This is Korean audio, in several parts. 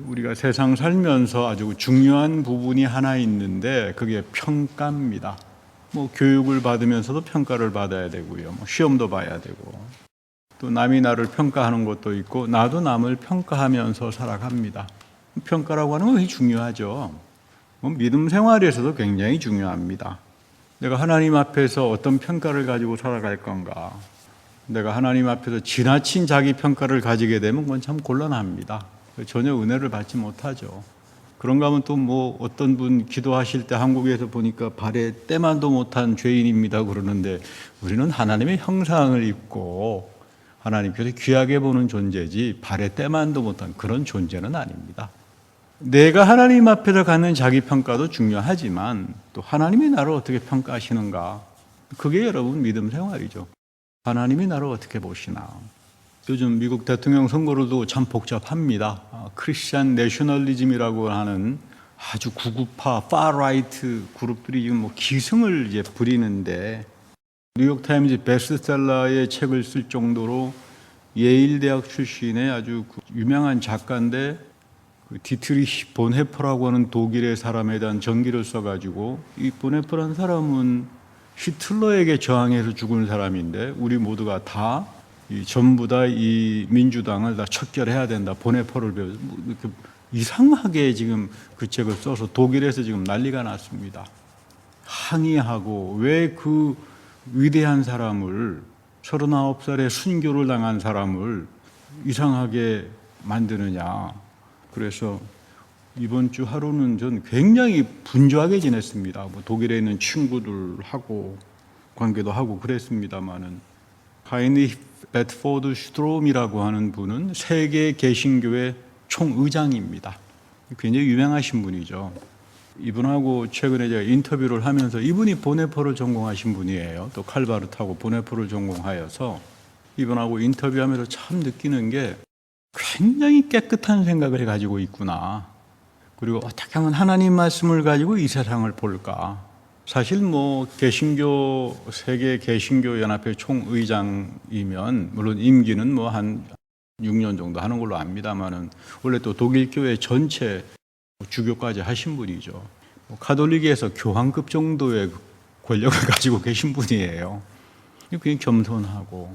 우리가 세상 살면서 아주 중요한 부분이 하나 있는데 그게 평가입니다. 교육을 받으면서도 평가를 받아야 되고요. 시험도 봐야 되고 또 남이 나를 평가하는 것도 있고 나도 남을 평가하면서 살아갑니다. 평가라고 하는 것이 중요하죠. 믿음 생활에서도 굉장히 중요합니다. 내가 하나님 앞에서 어떤 평가를 가지고 살아갈 건가? 내가 하나님 앞에서 지나친 자기 평가를 가지게 되면 그건 참 곤란합니다. 전혀 은혜를 받지 못하죠. 그런가 하면 또 어떤 분 기도하실 때 한국에서 보니까 발에 때만도 못한 죄인입니다 그러는데 우리는 하나님의 형상을 입고 하나님께서 귀하게 보는 존재지 발에 때만도 못한 그런 존재는 아닙니다. 내가 하나님 앞에서 갖는 자기 평가도 중요하지만 또 하나님이 나를 어떻게 평가하시는가, 그게 여러분 믿음 생활이죠. 하나님이 나를 어떻게 보시나. 요즘 미국 대통령 선거로도 참 복잡합니다. 크리스찬 내셔널리즘이라고 하는 아주 구구파 파라이트 그룹들이 지금 기승을 이제 부리는데, 뉴욕타임즈 베스트셀러의 책을 쓸 정도로 예일 대학 출신의 아주 유명한 작가인데, 디트리히 본헤퍼라고 하는 독일의 사람에 대한 전기를 써가지고, 이 본헤퍼라는 사람은 히틀러에게 저항해서 죽은 사람인데 우리 모두가 다 전부 다 이 민주당을 다 척결해야 된다. 본헤퍼를 배워 이렇게 이상하게 지금 그 책을 써서 독일에서 지금 난리가 났습니다. 항의하고 왜 그 위대한 사람을 39살에 순교를 당한 사람을 이상하게 만드느냐. 그래서 이번 주 하루는 전 굉장히 분주하게 지냈습니다. 독일에 있는 친구들하고 관계도 하고 그랬습니다만은 하이니히 베트포드 슈트롬이라고 하는 분은 세계 개신교회 총의장입니다. 굉장히 유명하신 분이죠. 이분하고 최근에 제가 인터뷰를 하면서, 이분이 본헤퍼를 전공하신 분이에요. 또 칼바르트하고 본헤퍼를 전공하여서 이분하고 인터뷰하면서 참 느끼는 게 굉장히 깨끗한 생각을 가지고 있구나. 그리고 어떻게 하면 하나님 말씀을 가지고 이 세상을 볼까. 사실 개신교, 세계 개신교 연합회 총의장이면 물론 임기는 한 6년 정도 하는 걸로 압니다만은 원래 또 독일 교회 전체 주교까지 하신 분이죠. 가톨릭에서 교황급 정도의 권력을 가지고 계신 분이에요. 굉장히 겸손하고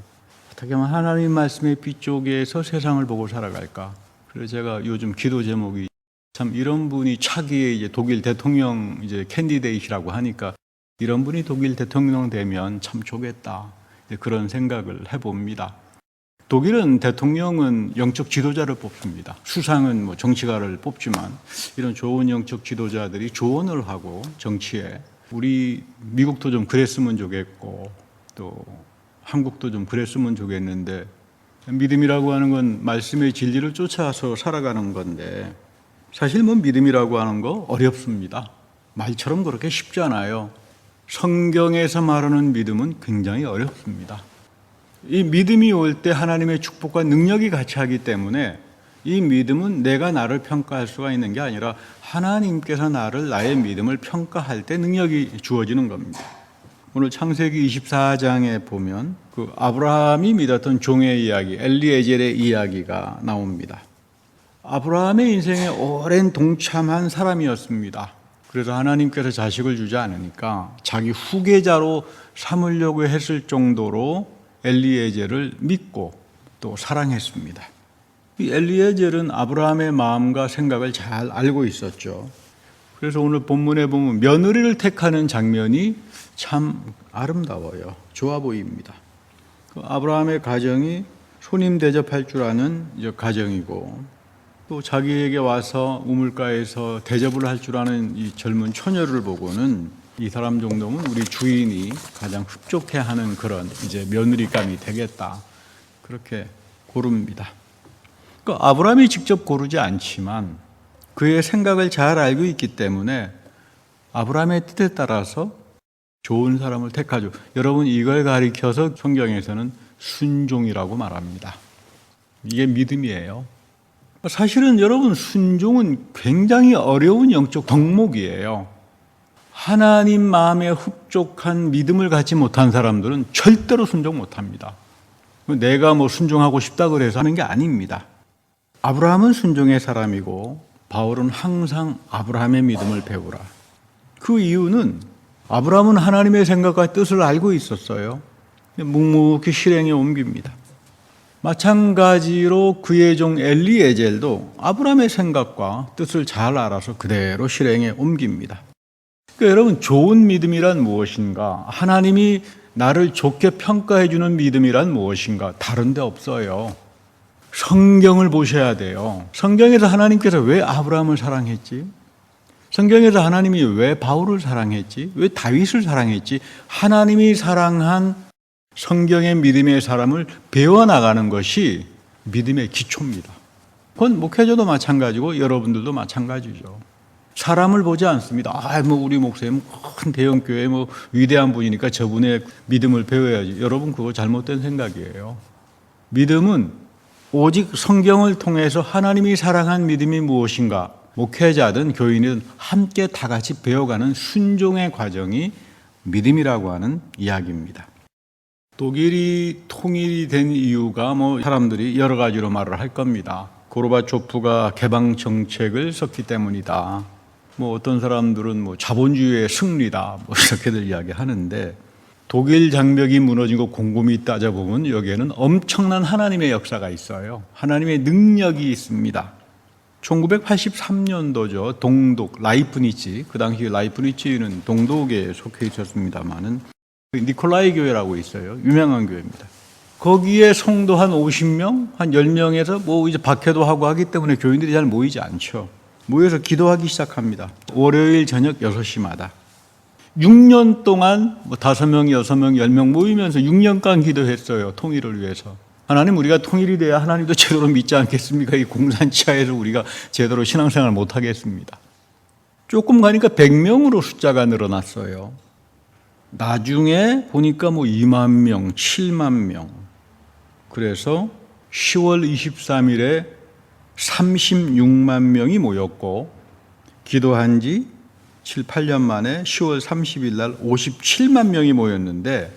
어떻게 하면 하나님 말씀의 빛 속에서 세상을 보고 살아갈까. 그래서 제가 요즘 기도 제목이 참 이런 분이 차기에 이제 독일 대통령 이제 캔디데이트라고 하니까 이런 분이 독일 대통령 되면 참 좋겠다. 그런 생각을 해봅니다. 독일은 대통령은 영적 지도자를 뽑습니다. 수상은 정치가를 뽑지만 이런 좋은 영적 지도자들이 조언을 하고 정치에, 우리 미국도 좀 그랬으면 좋겠고 또 한국도 좀 그랬으면 좋겠는데, 믿음이라고 하는 건 말씀의 진리를 쫓아서 살아가는 건데 사실 믿음이라고 하는 거 어렵습니다. 말처럼 그렇게 쉽지 않아요. 성경에서 말하는 믿음은 굉장히 어렵습니다. 이 믿음이 올 때 하나님의 축복과 능력이 같이 하기 때문에 이 믿음은 내가 나를 평가할 수가 있는 게 아니라 하나님께서 나의 믿음을 평가할 때 능력이 주어지는 겁니다. 오늘 창세기 24장에 보면 그 아브라함이 믿었던 종의 이야기, 엘리에젤의 이야기가 나옵니다. 아브라함의 인생에 오랜 동참한 사람이었습니다. 그래서 하나님께서 자식을 주지 않으니까 자기 후계자로 삼으려고 했을 정도로 엘리에젤을 믿고 또 사랑했습니다. 이 엘리에젤은 아브라함의 마음과 생각을 잘 알고 있었죠. 그래서 오늘 본문에 보면 며느리를 택하는 장면이 참 아름다워요. 좋아 보입니다. 그 아브라함의 가정이 손님 대접할 줄 아는 가정이고, 또 자기에게 와서 우물가에서 대접을 할 줄 아는 이 젊은 처녀를 보고는 이 사람 정도면 우리 주인이 가장 흡족해하는 그런 이제 며느리감이 되겠다. 그렇게 고릅니다. 그러니까 아브라함이 직접 고르지 않지만 그의 생각을 잘 알고 있기 때문에 아브라함의 뜻에 따라서 좋은 사람을 택하죠. 여러분, 이걸 가리켜서 성경에서는 순종이라고 말합니다. 이게 믿음이에요. 사실은 여러분, 순종은 굉장히 어려운 영적 덕목이에요. 하나님 마음에 흡족한 믿음을 갖지 못한 사람들은 절대로 순종 못합니다. 내가 순종하고 싶다 그래서 하는 게 아닙니다. 아브라함은 순종의 사람이고 바울은 항상 아브라함의 믿음을 배우라. 그 이유는 아브라함은 하나님의 생각과 뜻을 알고 있었어요. 묵묵히 실행에 옮깁니다. 마찬가지로 그의 종 엘리에젤도 아브라함의 생각과 뜻을 잘 알아서 그대로 실행에 옮깁니다. 그러니까 여러분, 좋은 믿음이란 무엇인가? 하나님이 나를 좋게 평가해 주는 믿음이란 무엇인가? 다른 데 없어요. 성경을 보셔야 돼요. 성경에서 하나님께서 왜 아브라함을 사랑했지? 성경에서 하나님이 왜 바울을 사랑했지? 왜 다윗을 사랑했지? 하나님이 사랑한 성경의 믿음의 사람을 배워나가는 것이 믿음의 기초입니다. 그건 목회자도 마찬가지고 여러분들도 마찬가지죠. 사람을 보지 않습니다. 우리 목사님 큰 대형교회 위대한 분이니까 저분의 믿음을 배워야지. 여러분, 그거 잘못된 생각이에요. 믿음은 오직 성경을 통해서 하나님이 사랑한 믿음이 무엇인가, 목회자든 교인이든 함께 다 같이 배워가는 순종의 과정이 믿음이라고 하는 이야기입니다. 독일이 통일이 된 이유가 사람들이 여러 가지로 말을 할 겁니다. 고르바초프가 개방 정책을 썼기 때문이다. 어떤 사람들은 자본주의의 승리다. 이렇게들 이야기하는데, 독일 장벽이 무너지고 곰곰이 따져보면 여기에는 엄청난 하나님의 역사가 있어요. 하나님의 능력이 있습니다. 1983년도죠. 동독 라이프니츠, 그 당시 라이프니츠는 동독에 속해 있었습니다만은 니콜라이 교회라고 있어요. 유명한 교회입니다. 거기에 성도 한 50명, 한 10명에서 이제 박해도 하고 하기 때문에 교인들이 잘 모이지 않죠. 모여서 기도하기 시작합니다. 월요일 저녁 6시마다. 6년 동안 5명, 6명, 10명 모이면서 6년간 기도했어요. 통일을 위해서. 하나님, 우리가 통일이 돼야 하나님도 제대로 믿지 않겠습니까? 이 공산치하에서 우리가 제대로 신앙생활 못 하겠습니다. 조금 가니까 100명으로 숫자가 늘어났어요. 나중에 보니까 2만 명, 7만 명. 그래서 10월 23일에 36만 명이 모였고, 기도한 지 7, 8년 만에 10월 30일 날 57만 명이 모였는데,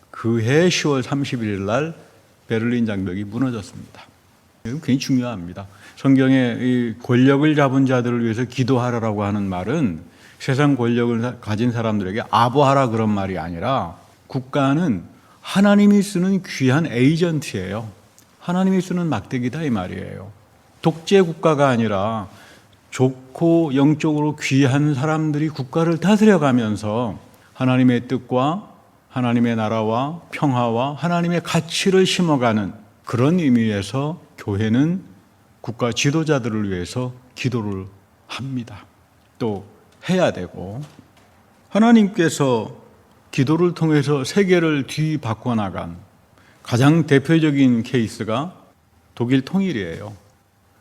그해 10월 31일 날 베를린 장벽이 무너졌습니다. 이건 굉장히 중요합니다. 성경에 이 권력을 잡은 자들을 위해서 기도하라고 하는 말은 세상 권력을 가진 사람들에게 아부하라 그런 말이 아니라, 국가는 하나님이 쓰는 귀한 에이전트예요. 하나님이 쓰는 막대기다 이 말이에요. 독재 국가가 아니라 좋고 영적으로 귀한 사람들이 국가를 다스려가면서 하나님의 뜻과 하나님의 나라와 평화와 하나님의 가치를 심어가는 그런 의미에서 교회는 국가 지도자들을 위해서 기도를 합니다. 또 해야 되고, 하나님께서 기도를 통해서 세계를 뒤바꿔 나간 가장 대표적인 케이스가 독일 통일이에요.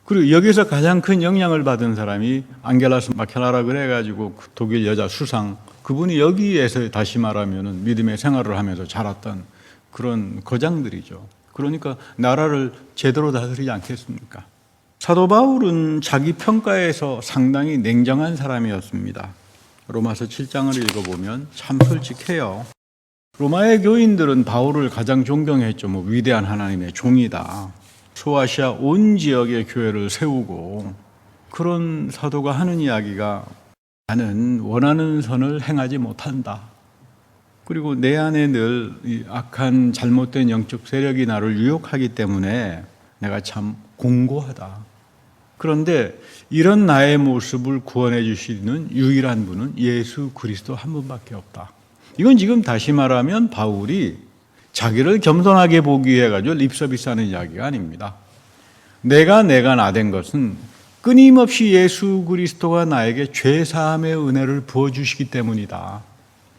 그리고 여기서 가장 큰 영향을 받은 사람이 앙겔라스 마켈라라 그래가지고 독일 여자 수상, 그분이 여기에서 다시 말하면 믿음의 생활을 하면서 자랐던 그런 거장들이죠. 그러니까 나라를 제대로 다스리지 않겠습니까? 사도 바울은 자기 평가에서 상당히 냉정한 사람이었습니다. 로마서 7장을 읽어보면 참 솔직해요. 로마의 교인들은 바울을 가장 존경했죠. 위대한 하나님의 종이다. 소아시아 온 지역의 교회를 세우고, 그런 사도가 하는 이야기가, 나는 원하는 선을 행하지 못한다. 그리고 내 안에 늘 이 악한 잘못된 영적 세력이 나를 유혹하기 때문에 내가 참 공고하다. 그런데 이런 나의 모습을 구원해 주시는 유일한 분은 예수 그리스도 한 분밖에 없다. 이건 지금 다시 말하면 바울이 자기를 겸손하게 보기 위해 가지고 립서비스하는 이야기가 아닙니다. 내가 나 된 것은 끊임없이 예수 그리스도가 나에게 죄사함의 은혜를 부어주시기 때문이다.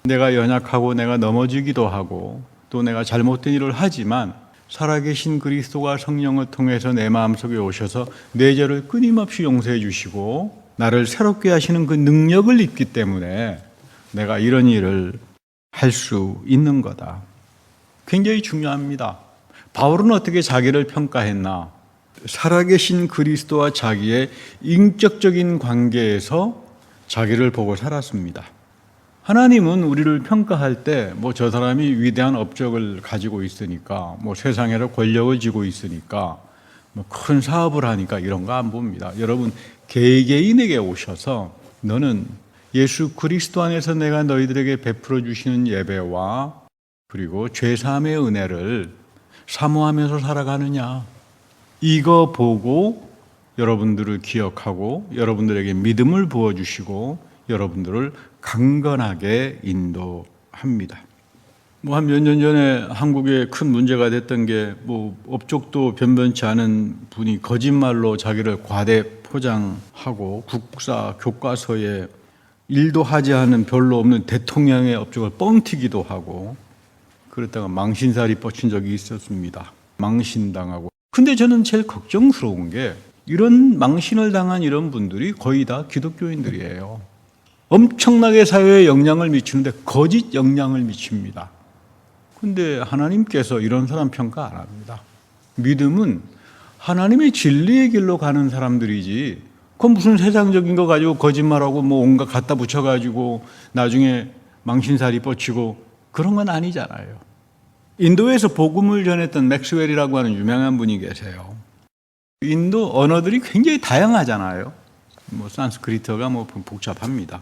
내가 연약하고 내가 넘어지기도 하고 또 내가 잘못된 일을 하지만 살아계신 그리스도가 성령을 통해서 내 마음속에 오셔서 내 죄를 끊임없이 용서해 주시고 나를 새롭게 하시는 그 능력을 입기 때문에 내가 이런 일을 할 수 있는 거다. 굉장히 중요합니다. 바울은 어떻게 자기를 평가했나? 살아계신 그리스도와 자기의 인격적인 관계에서 자기를 보고 살았습니다. 하나님은 우리를 평가할 때 저 사람이 위대한 업적을 가지고 있으니까 세상에서 권력을 쥐고 있으니까 뭐 큰 사업을 하니까 이런 거 안 봅니다. 여러분, 개개인에게 오셔서 너는 예수 그리스도 안에서 내가 너희들에게 베풀어 주시는 예배와 그리고 죄사함의 은혜를 사모하면서 살아가느냐, 이거 보고 여러분들을 기억하고 여러분들에게 믿음을 부어주시고 여러분들을 강건하게 인도합니다. 뭐 한 몇 년 전에 한국에 큰 문제가 됐던 게 뭐 업적도 변변치 않은 분이 거짓말로 자기를 과대 포장하고 국사 교과서에 일도 하지 않은 별로 없는 대통령의 업적을 뻥튀기도 하고 그랬다가 망신살이 뻗친 적이 있었습니다. 망신당하고. 근데 저는 제일 걱정스러운 게 이런 망신을 당한 이런 분들이 거의 다 기독교인들이에요. 엄청나게 사회에 영향을 미치는데 거짓 영향을 미칩니다. 근데 하나님께서 이런 사람 평가 안 합니다. 믿음은 하나님의 진리의 길로 가는 사람들이지, 그건 무슨 세상적인 거 가지고 거짓말하고 뭐 온갖 갖다 붙여가지고 나중에 망신살이 뻗치고 그런 건 아니잖아요. 인도에서 복음을 전했던 맥스웰이라고 하는 유명한 분이 계세요. 인도 언어들이 굉장히 다양하잖아요. 뭐 산스크리트어가 뭐 복잡합니다.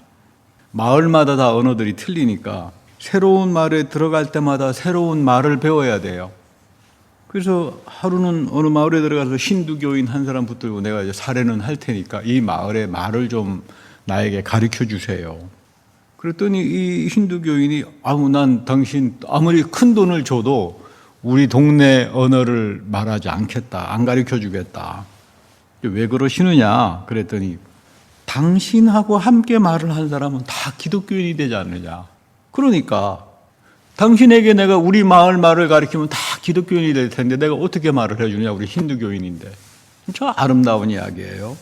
마을마다 다 언어들이 틀리니까 새로운 마을에 들어갈 때마다 새로운 말을 배워야 돼요. 그래서 하루는 어느 마을에 들어가서 힌두교인 한 사람 붙들고 내가 이제 사례는 할 테니까 이 마을의 말을 좀 나에게 가르쳐 주세요. 그랬더니 이 힌두교인이 난 당신 아무리 큰 돈을 줘도 우리 동네 언어를 말하지 않겠다. 안 가르쳐 주겠다. 왜 그러시느냐? 그랬더니 당신하고 함께 말을 한 사람은 다 기독교인이 되지 않느냐. 그러니까 당신에게 내가 우리 마을 말을 가르치면 다 기독교인이 될 텐데 내가 어떻게 말을 해주냐. 우리 힌두교인인데. 진짜 아름다운 이야기예요.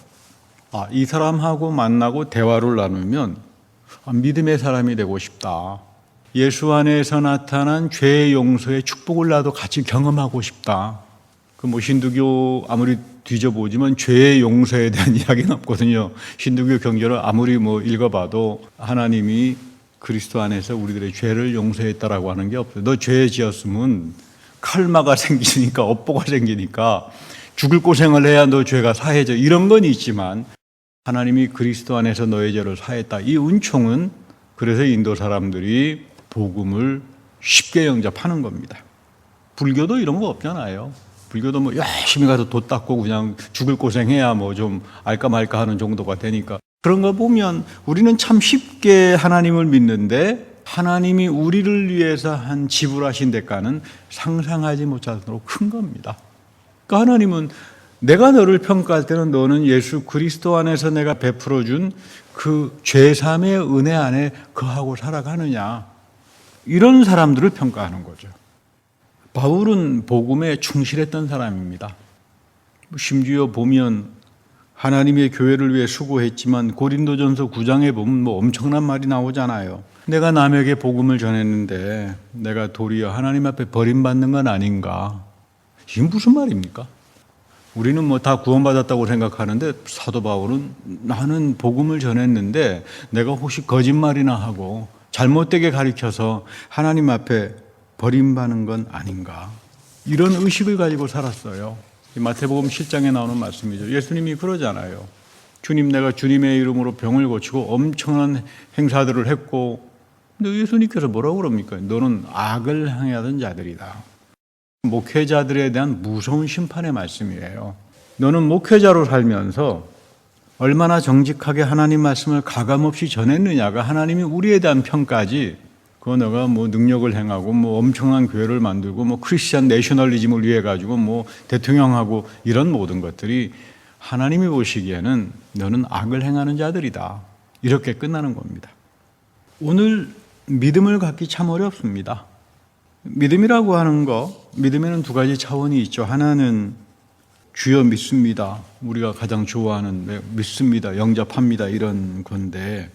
이 사람하고 만나고 대화를 나누면 믿음의 사람이 되고 싶다. 예수 안에서 나타난 죄의 용서의 축복을 나도 같이 경험하고 싶다. 뭐 힌두교 아무리 뒤져보지만 죄의 용서에 대한 이야기는 없거든요. 힌두교 경전을 아무리 뭐 읽어봐도 하나님이 그리스도 안에서 우리들의 죄를 용서했다라고 하는 게 없어요. 너 죄 지었으면 칼마가 생기니까 업보가 생기니까 죽을 고생을 해야 너 죄가 사해져. 이런 건 있지만 하나님이 그리스도 안에서 너의 죄를 사했다. 이 은총은 그래서 인도 사람들이 복음을 쉽게 영접하는 겁니다. 불교도 이런 거 없잖아요. 불교도 뭐 열심히 가서 돛 닦고 그냥 죽을 고생해야 뭐 좀 알까 말까 하는 정도가 되니까 그런 거 보면 우리는 참 쉽게 하나님을 믿는데 하나님이 우리를 위해서 한 지불하신 대가는 상상하지 못할 정도로 큰 겁니다. 그러니까 하나님은 내가 너를 평가할 때는 너는 예수 그리스도 안에서 내가 베풀어 준 그 죄사함의 은혜 안에 거하고 살아가느냐, 이런 사람들을 평가하는 거죠. 바울은 복음에 충실했던 사람입니다. 심지어 보면 하나님의 교회를 위해 수고했지만 고린도전서 9장에 보면 뭐 엄청난 말이 나오잖아요. 내가 남에게 복음을 전했는데 내가 도리어 하나님 앞에 버림받는 건 아닌가. 이게 무슨 말입니까? 우리는 뭐 다 구원받았다고 생각하는데 사도 바울은 나는 복음을 전했는데 내가 혹시 거짓말이나 하고 잘못되게 가르쳐서 하나님 앞에 버림받는 건 아닌가. 이런 의식을 가지고 살았어요. 마태복음 7장에 나오는 말씀이죠. 예수님이 그러잖아요. 주님, 내가 주님의 이름으로 병을 고치고 엄청난 행사들을 했고, 근데 예수님께서 뭐라고 그럽니까? 너는 악을 행하던 자들이다. 목회자들에 대한 무서운 심판의 말씀이에요. 너는 목회자로 살면서 얼마나 정직하게 하나님 말씀을 가감없이 전했느냐가 하나님이 우리에 대한 평가지, 그거 너가 뭐 능력을 행하고 뭐 엄청난 교회를 만들고 뭐 크리스천 내셔널리즘을 위해 가지고 뭐 대통령하고 이런 모든 것들이 하나님이 보시기에는 너는 악을 행하는 자들이다. 이렇게 끝나는 겁니다. 오늘 믿음을 갖기 참 어렵습니다. 믿음이라고 하는 거, 믿음에는 두 가지 차원이 있죠. 하나는 주여 믿습니다. 우리가 가장 좋아하는 믿습니다, 영접합니다 이런 건데,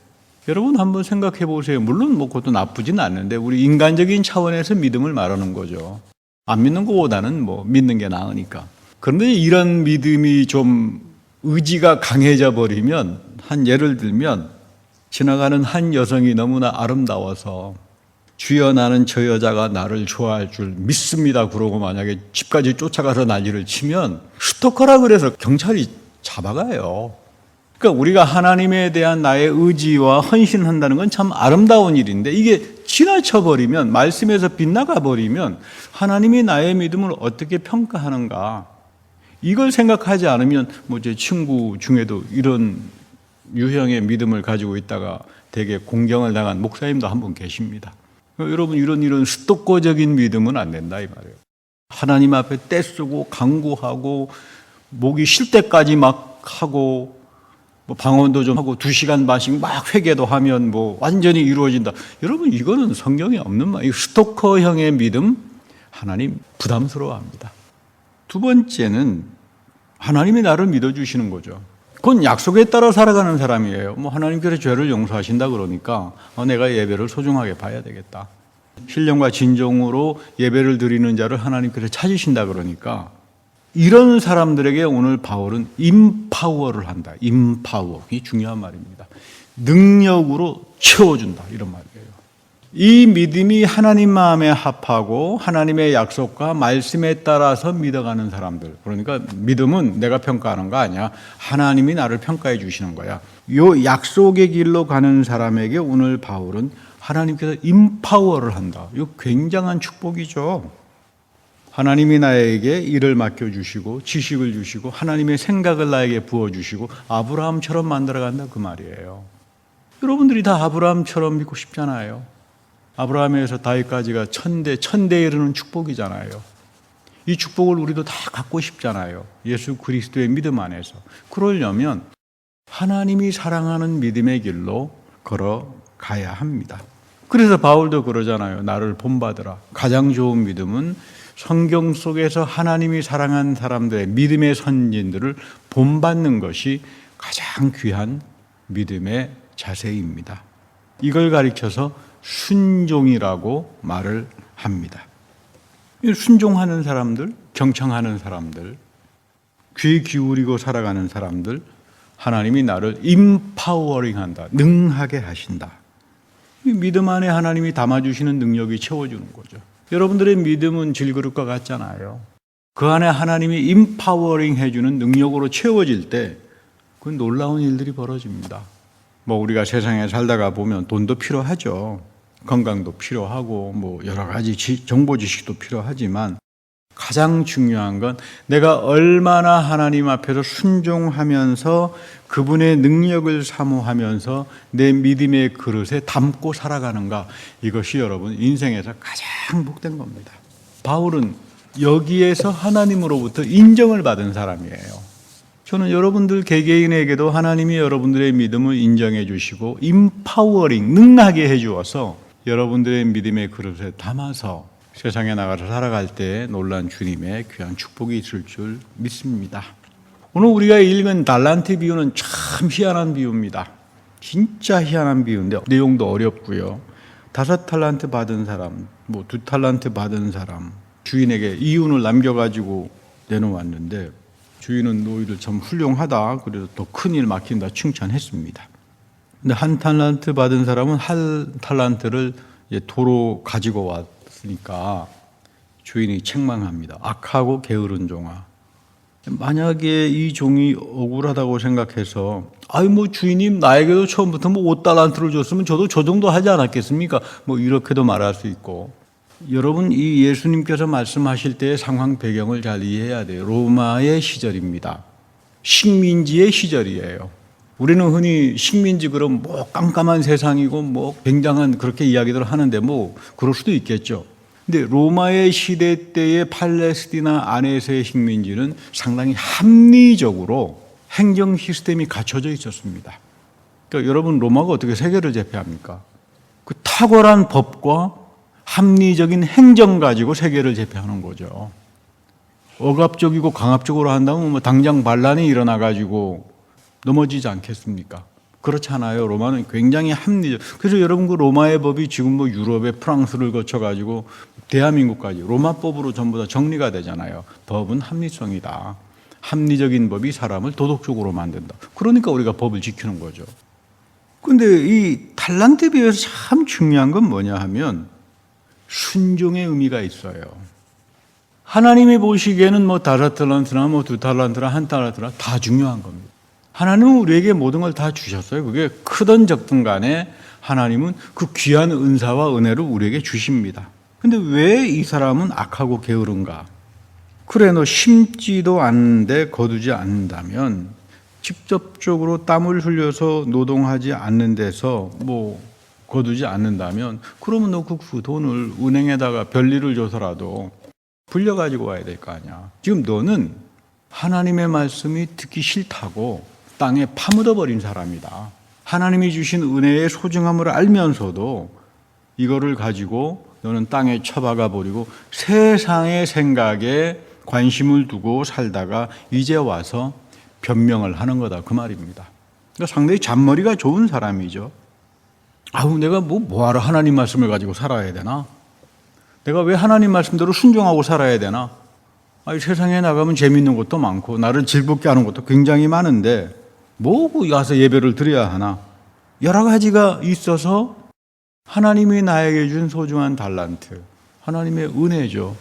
여러분 한번 생각해 보세요. 물론 뭐 그것도 나쁘진 않는데 우리 인간적인 차원에서 믿음을 말하는 거죠. 안 믿는 것보다는 뭐 믿는 게 나으니까. 그런데 이런 믿음이 좀 의지가 강해져 버리면, 한 예를 들면 지나가는 한 여성이 너무나 아름다워서 주여 나는 저 여자가 나를 좋아할 줄 믿습니다. 그러고 만약에 집까지 쫓아가서 난리를 치면 스토커라 그래서 경찰이 잡아가요. 그러니까 우리가 하나님에 대한 나의 의지와 헌신한다는 건 참 아름다운 일인데 이게 지나쳐버리면, 말씀에서 빗나가 버리면 하나님이 나의 믿음을 어떻게 평가하는가, 이걸 생각하지 않으면 제 친구 중에도 이런 유형의 믿음을 가지고 있다가 되게 공경을 당한 목사님도 한 분 계십니다. 여러분, 이런 스토커적인 믿음은 안 된다 이 말이에요. 하나님 앞에 떼쓰고 강구하고 목이 쉴 때까지 막 하고 방언도 좀 하고 2시간 반씩 막 회개도 하면 완전히 이루어진다. 여러분, 이거는 성경에 없는 말. 이 스토커형의 믿음, 하나님 부담스러워합니다. 두 번째는 하나님이 나를 믿어주시는 거죠. 그건 약속에 따라 살아가는 사람이에요. 하나님께서 죄를 용서하신다 그러니까 내가 예배를 소중하게 봐야 되겠다. 신령과 진정으로 예배를 드리는 자를 하나님께서 찾으신다 그러니까 이런 사람들에게 오늘 바울은 임파워를 한다. 임파워. 이 중요한 말입니다. 능력으로 채워준다. 이런 말이에요. 이 믿음이 하나님 마음에 합하고 하나님의 약속과 말씀에 따라서 믿어가는 사람들. 그러니까 믿음은 내가 평가하는 거 아니야. 하나님이 나를 평가해 주시는 거야. 이 약속의 길로 가는 사람에게 오늘 바울은 하나님께서 임파워를 한다. 이거 굉장한 축복이죠. 하나님이 나에게 일을 맡겨주시고 지식을 주시고 하나님의 생각을 나에게 부어주시고 아브라함처럼 만들어간다 그 말이에요. 여러분들이 다 아브라함처럼 믿고 싶잖아요. 아브라함에서 다윗까지가 천대에 이르는 축복이잖아요. 이 축복을 우리도 다 갖고 싶잖아요. 예수 그리스도의 믿음 안에서. 그러려면 하나님이 사랑하는 믿음의 길로 걸어가야 합니다. 그래서 바울도 그러잖아요. 나를 본받으라. 가장 좋은 믿음은 성경 속에서 하나님이 사랑한 사람들의 믿음의 선진들을 본받는 것이 가장 귀한 믿음의 자세입니다. 이걸 가리켜서 순종이라고 말을 합니다. 순종하는 사람들, 경청하는 사람들, 귀 기울이고 살아가는 사람들, 하나님이 나를 임파워링한다. 능하게 하신다. 이 믿음 안에 하나님이 담아주시는 능력이 채워주는 거죠. 여러분들의 믿음은 질그릇과 같잖아요. 그 안에 하나님이 임파워링 해주는 능력으로 채워질 때 그 놀라운 일들이 벌어집니다. 우리가 세상에 살다가 보면 돈도 필요하죠. 건강도 필요하고 여러 가지 정보 지식도 필요하지만 가장 중요한 건 내가 얼마나 하나님 앞에서 순종하면서 그분의 능력을 사모하면서 내 믿음의 그릇에 담고 살아가는가, 이것이 여러분 인생에서 가장 복된 겁니다. 바울은 여기에서 하나님으로부터 인정을 받은 사람이에요. 저는 여러분들 개개인에게도 하나님이 여러분들의 믿음을 인정해 주시고 임파워링, 능하게 해 주어서 여러분들의 믿음의 그릇에 담아서 세상에 나가서 살아갈 때 놀란 주님의 귀한 축복이 있을 줄 믿습니다. 오늘 우리가 읽은 달란트 비유는 참 희한한 비유입니다. 진짜 희한한 비유인데 내용도 어렵고요. 5달란트 받은 사람, 2달란트 받은 사람, 주인에게 이윤을 남겨가지고 내놓았는데 주인은 너희들 참 훌륭하다. 그래서 더 큰 일 맡긴다 칭찬했습니다. 근데 1달란트 받은 사람은 1달란트를 도로 가지고 왔으니까 주인이 책망합니다. 악하고 게으른 종아. 만약에 이 종이 억울하다고 생각해서 주인님 나에게도 처음부터 5달란트를 줬으면 저도 저 정도 하지 않았겠습니까? 이렇게도 말할 수 있고. 여러분, 이 예수님께서 말씀하실 때의 상황 배경을 잘 이해해야 돼요. 로마의 시절입니다. 식민지의 시절이에요. 우리는 흔히 식민지 그럼 깜깜한 세상이고 굉장한 그렇게 이야기들 하는데 그럴 수도 있겠죠. 근데 로마의 시대 때의 팔레스티나 안에서의 식민지는 상당히 합리적으로 행정 시스템이 갖춰져 있었습니다. 그러니까 여러분, 로마가 어떻게 세계를 제패합니까? 그 탁월한 법과 합리적인 행정 가지고 세계를 제패하는 거죠. 억압적이고 강압적으로 한다면 당장 반란이 일어나가지고 넘어지지 않겠습니까? 그렇잖아요. 로마는 굉장히 합리적. 그래서 여러분 그 로마의 법이 지금 유럽의 프랑스를 거쳐가지고 대한민국까지 로마법으로 전부 다 정리가 되잖아요. 법은 합리성이다. 합리적인 법이 사람을 도덕적으로 만든다. 그러니까 우리가 법을 지키는 거죠. 근데 이 달란트 비유에서 참 중요한 건 뭐냐 하면 순종의 의미가 있어요. 하나님이 보시기에는 뭐 5달란트나 뭐 2달란트나 1달란트나 다 중요한 겁니다. 하나님은 우리에게 모든 걸 다 주셨어요. 그게 크든 적든 간에 하나님은 그 귀한 은사와 은혜를 우리에게 주십니다. 근데 왜 이 사람은 악하고 게으른가? 그래, 너 심지도 않는데 거두지 않는다면, 직접적으로 땀을 흘려서 노동하지 않는 데서 뭐 거두지 않는다면, 그러면 너 그 돈을 은행에다가 별일을 줘서라도 불려가지고 와야 될 거 아니야. 지금 너는 하나님의 말씀이 듣기 싫다고 땅에 파묻어버린 사람이다. 하나님이 주신 은혜의 소중함을 알면서도 이거를 가지고 너는 땅에 처박아 버리고 세상의 생각에 관심을 두고 살다가 이제 와서 변명을 하는 거다, 그 말입니다. 그러니까 상당히 잔머리가 좋은 사람이죠. 아우, 내가 뭐하러 하나님 말씀을 가지고 살아야 되나? 내가 왜 하나님 말씀대로 순종하고 살아야 되나? 아니, 세상에 나가면 재밌는 것도 많고 나를 즐겁게 하는 것도 굉장히 많은데 뭐 가서 예배를 드려야 하나? 여러 가지가 있어서 하나님이 나에게 준 소중한 달란트, 하나님의 은혜죠.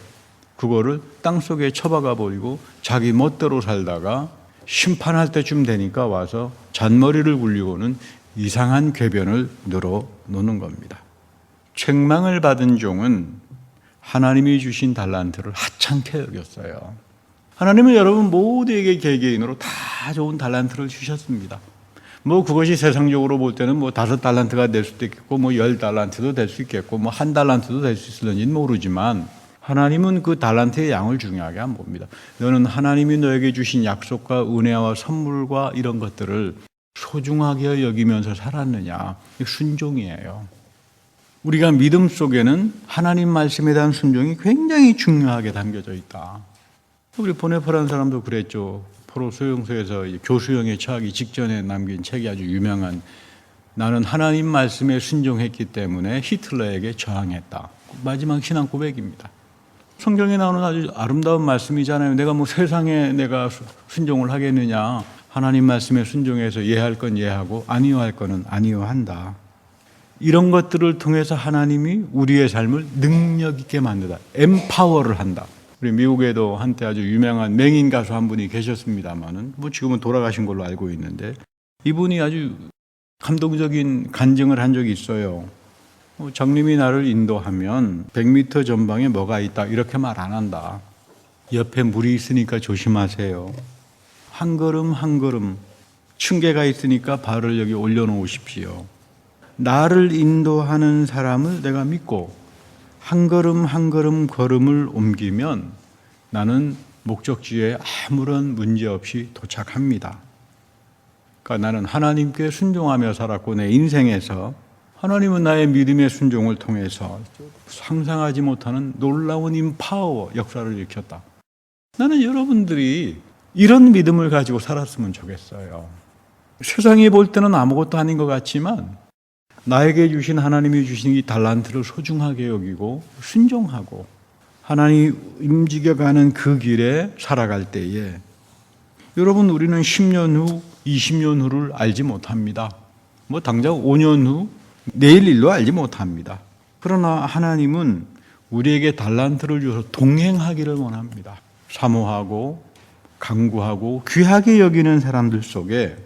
그거를 땅속에 처박아 버리고 자기 멋대로 살다가 심판할 때쯤 되니까 와서 잔머리를 굴리고는 이상한 궤변을 늘어놓는 겁니다. 책망을 받은 종은 하나님이 주신 달란트를 하찮게 여겼어요. 하나님은 여러분 모두에게 개개인으로 다 좋은 달란트를 주셨습니다. 뭐 그것이 세상적으로 볼 때는 뭐 5달란트가 될 수도 있겠고 뭐 10달란트도 될 수 있겠고 뭐 1달란트도 될 수 있을는지는 모르지만 하나님은 그 달란트의 양을 중요하게 안 봅니다. 너는 하나님이 너에게 주신 약속과 은혜와 선물과 이런 것들을 소중하게 여기면서 살았느냐? 순종이에요. 우리가 믿음 속에는 하나님 말씀에 대한 순종이 굉장히 중요하게 담겨져 있다. 우리 보네파라는 사람도 그랬죠. 포로 소용소에서 교수형에 처하기 직전에 남긴 책이 아주 유명한, 나는 하나님 말씀에 순종했기 때문에 히틀러에게 저항했다. 마지막 신앙 고백입니다. 성경에 나오는 아주 아름다운 말씀이잖아요. 내가 뭐 세상에 내가 순종을 하겠느냐. 하나님 말씀에 순종해서 예할 건 예하고 아니요 할 거는 아니요 한다. 이런 것들을 통해서 하나님이 우리의 삶을 능력 있게 만들다. 엠파워를 한다. 우리 미국에도 한때 아주 유명한 맹인 가수 한 분이 계셨습니다만은 뭐 지금은 돌아가신 걸로 알고 있는데 이분이 아주 감동적인 간증을 한 적이 있어요. 장님이 나를 인도하면 100m 전방에 뭐가 있다 이렇게 말 안 한다. 옆에 물이 있으니까 조심하세요. 한 걸음 한 걸음 층계가 있으니까 발을 여기 올려놓으십시오. 나를 인도하는 사람을 내가 믿고 한 걸음 한 걸음 걸음을 옮기면 나는 목적지에 아무런 문제 없이 도착합니다. 그러니까 나는 하나님께 순종하며 살았고 내 인생에서 하나님은 나의 믿음의 순종을 통해서 상상하지 못하는 놀라운 임파워 역사를 일으켰다. 나는 여러분들이 이런 믿음을 가지고 살았으면 좋겠어요. 세상이 볼 때는 아무것도 아닌 것 같지만 나에게 주신 하나님이 주신 이 달란트를 소중하게 여기고 순종하고 하나님이 움직여가는 그 길에 살아갈 때에 여러분 우리는 10년 후, 20년 후를 알지 못합니다. 뭐 당장 5년 후, 내일 일도 알지 못합니다. 그러나 하나님은 우리에게 달란트를 주어서 동행하기를 원합니다. 사모하고 간구하고 귀하게 여기는 사람들 속에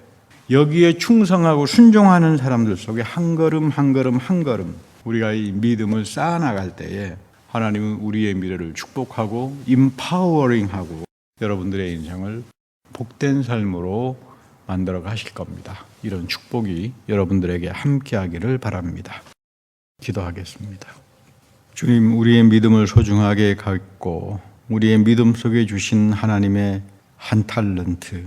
여기에 충성하고 순종하는 사람들 속에 한 걸음 한 걸음 한 걸음 우리가 이 믿음을 쌓아나갈 때에 하나님은 우리의 미래를 축복하고 임파워링하고 여러분들의 인생을 복된 삶으로 만들어 가실 겁니다. 이런 축복이 여러분들에게 함께하기를 바랍니다. 기도하겠습니다. 주님, 우리의 믿음을 소중하게 갖고 우리의 믿음 속에 주신 하나님의 한 달란트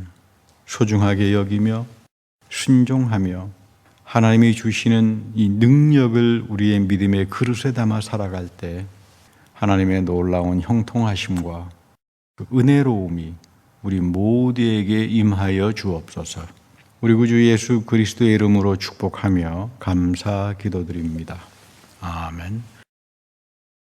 소중하게 여기며 순종하며 하나님이 주시는 이 능력을 우리의 믿음의 그릇에 담아 살아갈 때 하나님의 놀라운 형통하심과 그 은혜로움이 우리 모두에게 임하여 주옵소서. 우리 구주 예수 그리스도의 이름으로 축복하며 감사 기도드립니다. 아멘.